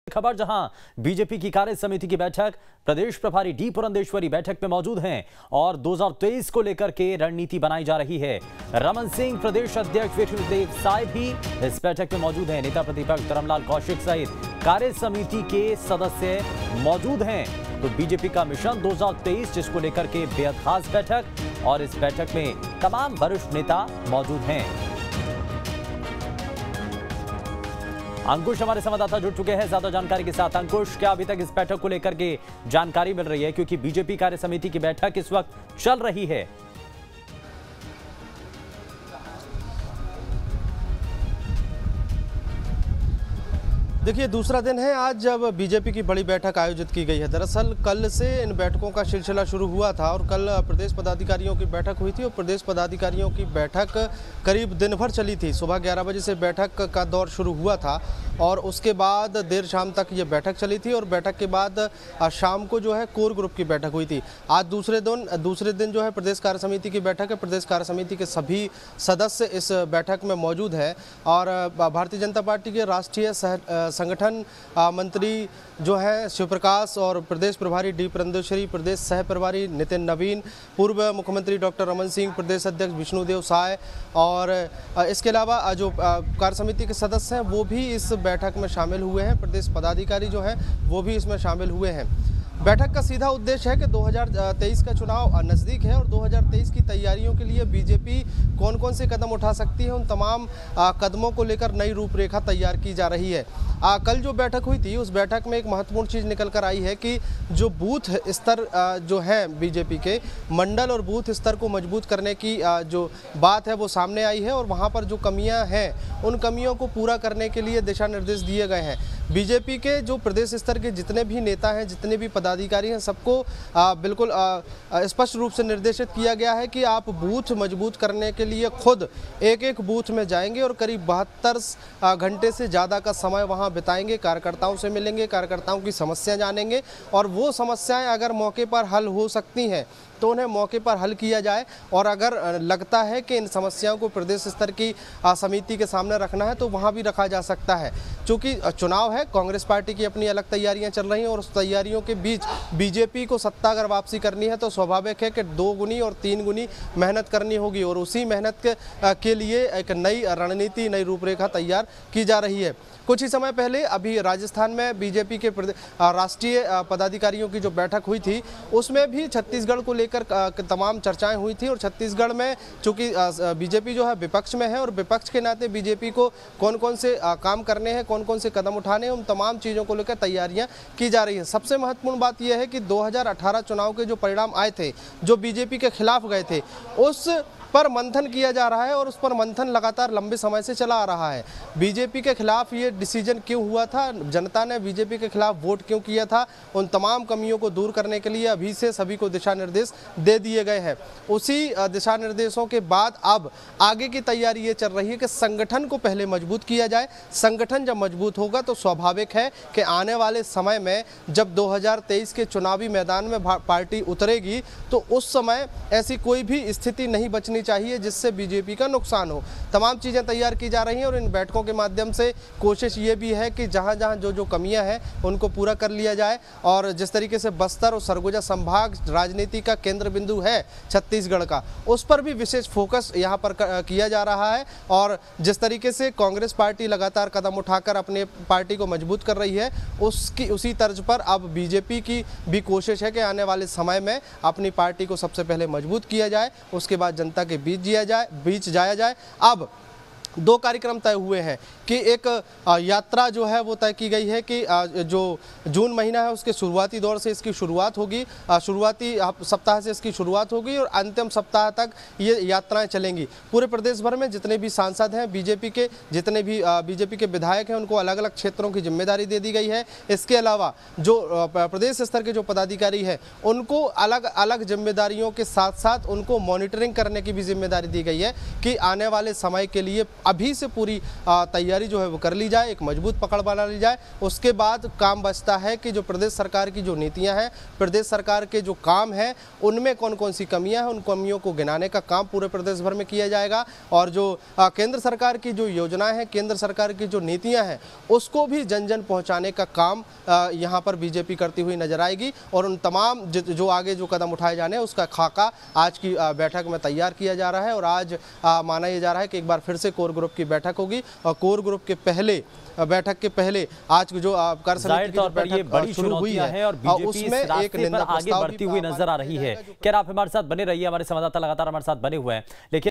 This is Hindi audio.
खबर जहां बीजेपी की कार्य समिति की बैठक प्रदेश प्रभारी डी पुरंदेश्वरी बैठक में मौजूद हैं और 2023 को लेकर के रणनीति बनाई जा रही है। रमन सिंह प्रदेश अध्यक्ष विष्णुदेव साय भी इस बैठक में मौजूद हैं। नेता प्रतिपक्ष धर्मलाल कौशिक सहित कार्य समिति के सदस्य मौजूद हैं। तो बीजेपी का मिशन 2023 जिसको लेकर के बेहद खास बैठक और इस बैठक में तमाम वरिष्ठ नेता मौजूद हैं। अंकुश हमारे संवाददाता जुड़ चुके हैं ज्यादा जानकारी के साथ। अंकुश, क्या अभी तक इस बैठक को लेकर के जानकारी मिल रही है, क्योंकि बीजेपी कार्य समिति की बैठक इस वक्त चल रही है? देखिए, दूसरा दिन है आज जब बीजेपी की बड़ी बैठक आयोजित की गई है। दरअसल कल से इन बैठकों का सिलसिला शुरू हुआ था और कल प्रदेश पदाधिकारियों की बैठक हुई थी और प्रदेश पदाधिकारियों की बैठक करीब दिन भर चली थी। सुबह 11 बजे से बैठक का दौर शुरू हुआ था और उसके बाद देर शाम तक ये बैठक चली थी और बैठक के बाद शाम को जो है कोर ग्रुप की बैठक हुई थी। आज दूसरे दिन जो है प्रदेश कार्य समिति की बैठक है। प्रदेश कार्य समिति के सभी सदस्य इस बैठक में मौजूद हैं और भारतीय जनता पार्टी के राष्ट्रीय संगठन मंत्री जो है शिव प्रकाश और प्रदेश प्रभारी डी पुरंदेश्वरी, प्रदेश सह प्रभारी नितिन नवीन, पूर्व मुख्यमंत्री डॉक्टर रमन सिंह, प्रदेश अध्यक्ष विष्णुदेव साय और इसके अलावा जो कार्य समिति के सदस्य हैं वो भी इस बैठक में शामिल हुए हैं। प्रदेश पदाधिकारी जो हैं वो भी इसमें शामिल हुए हैं। बैठक का सीधा उद्देश्य है कि 2023 का चुनाव नज़दीक है और 2023 की तैयारियों के लिए बीजेपी कौन कौन से कदम उठा सकती है, उन तमाम कदमों को लेकर नई रूपरेखा तैयार की जा रही है। कल जो बैठक हुई थी उस बैठक में एक महत्वपूर्ण चीज़ निकल कर आई है कि जो बूथ स्तर जो है बीजेपी के मंडल और बूथ स्तर को मजबूत करने की जो बात है वो सामने आई है और वहाँ पर जो कमियाँ हैं उन कमियों को पूरा करने के लिए दिशा निर्देश दिए गए हैं। बीजेपी के जो प्रदेश स्तर के जितने भी नेता हैं, जितने भी पदाधिकारी हैं, सबको बिल्कुल स्पष्ट रूप से निर्देशित किया गया है कि आप बूथ मजबूत करने के लिए खुद एक एक बूथ में जाएंगे और करीब 72 घंटे से ज़्यादा का समय वहां बिताएंगे, कार्यकर्ताओं से मिलेंगे, कार्यकर्ताओं की समस्याएं जानेंगे और वो समस्याएं अगर मौके पर हल हो सकती हैं तो उन्हें मौके पर हल किया जाए और अगर लगता है कि इन समस्याओं को प्रदेश स्तर की समिति के सामने रखना है तो वहां भी रखा जा सकता है। चूँकि चुनाव है, कांग्रेस पार्टी की अपनी अलग तैयारियां चल रही हैं और उस तैयारियों के बीच बीजेपी को सत्ता अगर वापसी करनी है तो स्वाभाविक है कि 2 गुनी और 3 गुनी मेहनत करनी होगी और उसी मेहनत के लिए एक नई रणनीति, नई रूपरेखा तैयार की जा रही है। कुछ ही समय पहले अभी राजस्थान में बीजेपी के राष्ट्रीय पदाधिकारियों की जो बैठक हुई थी उसमें भी छत्तीसगढ़ को लेकर तमाम चर्चाएं हुई थी और छत्तीसगढ़ में चूंकि बीजेपी जो है विपक्ष में है और विपक्ष के नाते बीजेपी को कौन कौन से काम करने हैं, कौन कौन से कदम उठाने हैं, उन तमाम चीज़ों को लेकर तैयारियां की जा रही हैं। सबसे महत्वपूर्ण बात यह है कि 2018 चुनाव के जो परिणाम आए थे, जो बीजेपी के खिलाफ गए थे, उस पर मंथन किया जा रहा है और उस पर मंथन लगातार लंबे समय से चला आ रहा है। बीजेपी के खिलाफ ये डिसीजन क्यों हुआ था, जनता ने बीजेपी के खिलाफ वोट क्यों किया था, उन तमाम कमियों को दूर करने के लिए अभी से सभी को दिशा निर्देश दे दिए गए हैं। उसी दिशा निर्देशों के बाद अब आगे की तैयारी ये चल रही है कि संगठन को पहले मजबूत किया जाए। संगठन जब मजबूत होगा तो स्वाभाविक है कि आने वाले समय में जब 2023 के चुनावी मैदान में पार्टी उतरेगी तो उस समय ऐसी कोई भी स्थिति नहीं बचनी चाहिए जिससे बीजेपी का नुकसान हो। तमाम चीजें तैयार की जा रही हैं और इन बैठकों के माध्यम से कोशिश ये भी है कि जहां-जहां जो कमियां हैं उनको पूरा कर लिया जाए और जिस तरीके से बस्तर और सरगुजा संभाग राजनीति का केंद्र बिंदु है छत्तीसगढ़ का, उस पर भी विशेष फोकस यहां पर किया जा रहा है और जिस तरीके से कांग्रेस पार्टी लगातार कदम उठाकर अपने पार्टी को मजबूत कर रही है उसी तर्ज पर अब बीजेपी की भी कोशिश है कि आने वाले समय में अपनी पार्टी को सबसे पहले मजबूत किया जाए, उसके बाद जनता के बीच जाया जाए। अब 2 कार्यक्रम तय हुए हैं कि एक यात्रा जो है वो तय की गई है कि जो जून महीना है उसके शुरुआती दौर से इसकी शुरुआत होगी, शुरुआती सप्ताह से इसकी शुरुआत होगी और अंतिम सप्ताह तक ये यात्राएं चलेंगी। पूरे प्रदेश भर में जितने भी सांसद हैं बीजेपी के, जितने भी बीजेपी के विधायक हैं, उनको अलग अलग क्षेत्रों की जिम्मेदारी दे दी गई है। इसके अलावा जो प्रदेश स्तर के जो पदाधिकारी हैं उनको अलग अलग जिम्मेदारियों के साथ साथ उनको मॉनिटरिंग करने की भी जिम्मेदारी दी गई है कि आने वाले समय के लिए अभी से पूरी तैयारी जो है वो कर ली जाए, एक मजबूत पकड़ बना ली जाए। उसके बाद काम बचता है कि जो प्रदेश सरकार की जो नीतियां हैं, प्रदेश सरकार के जो काम है, उनमें कौन कौन सी कमियां हैं, उन कमियों को गिनाने का काम पूरे प्रदेश भर में किया जाएगा। और जो केंद्र सरकार की जो योजनाएं हैं, केंद्र सरकार की जो नीतियां हैं, उसको भी जन जन पहुंचाने का काम यहां पर बीजेपी करती हुई नजर आएगी। और उन तमाम जो आगे जो कदम उठाए जाने हैं, उसका खाका आज की बैठक में तैयार किया जा रहा है। और आज माना यह जा रहा है कि एक बार फिर से कोर ग्रुप की बैठक होगी। और कोर ग्रुप के पहले बैठक के पहले आज जो कार्य समिति की बैठक शुरू हुई है और बीजेपी इस रास्ते पर आगे बढ़ती हुई नजर आ रही है। क्या आप हमारे साथ बने रहिए, हमारे संवाददाता लगातार हमारे साथ बने हुए हैं। लेकिन